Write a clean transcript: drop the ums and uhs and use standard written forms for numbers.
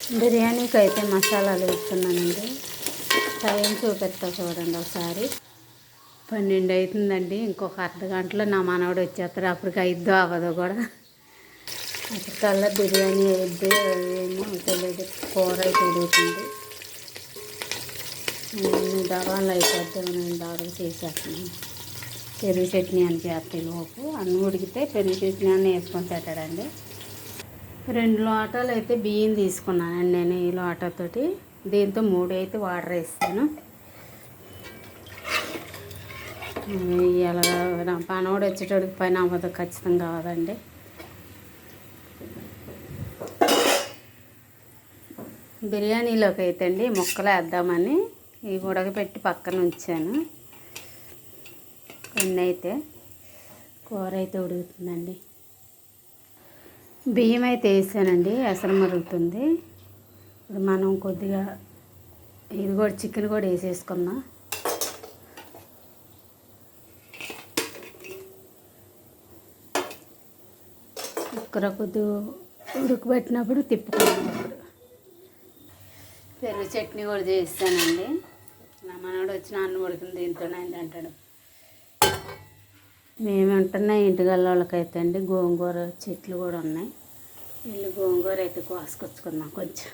బిర్యానీకి అయితే మసాలాలు వేస్తున్నానండి. టైం చూపిస్తా చూడండి ఒకసారి. 12 అవుతుందండి. ఇంకొక అర్ధ గంటలో నా మనవడు వచ్చేస్తాడు. అప్పటికి అయిద్దో అవ్వదో కూడా. అప్పటికల్లా బిర్యానీ అయిద్దో ఏమో తెలియదు. కూర అయితే ఉడుకుతుంది. డబాలు అయిపోద్ది. నేను దాదాపు చేసేస్తున్నాను. పెరుగు చట్నీ అని చేస్తాయి లోపు. అన్నం ఉడికితే పెరుగు చట్నీ అని వేసుకొని పెట్టాడండి. 2 లోటాలు అయితే బియ్యం తీసుకున్నానండి నేను ఈ లోటాతోటి. దీంతో 3 అయితే వాటర్ వేస్తాను. ఇలా నా పనవాడు వచ్చేటోడికి పైన అవ్వదు, ఖచ్చితంగా కాదండి. బిర్యానీలోకి అయితే అండి ముక్కలు వేద్దామని ఇవి ఉడకపెట్టి పక్కన ఉంచాను. కొన్ని అయితే కూర అయితే ఉడుకుతుందండి. బియ్యం అయితే వేసానండి. ఎసరు మరుగుతుంది. ఇప్పుడు మనం కొద్దిగా ఇది కూడా చికెన్ కూడా వేసేసుకుందాం. కుక్కర కొద్దిగా ఉడకబెట్టినప్పుడు తిప్పుకున్నాం. పెరుగు చట్నీ కూడా చేస్తానండి. నా మనవాడు వచ్చిన అన్నం ఉడికింది దీంతోనే అంటాడు. మేము ఉంటున్నాయి ఇంటిగల్ల వాళ్ళకైతే అండి గోంగూర చెట్లు కూడా ఉన్నాయి. వీళ్ళు గోంగూర అయితే కోసుకొచ్చుకుందాం కొంచెం.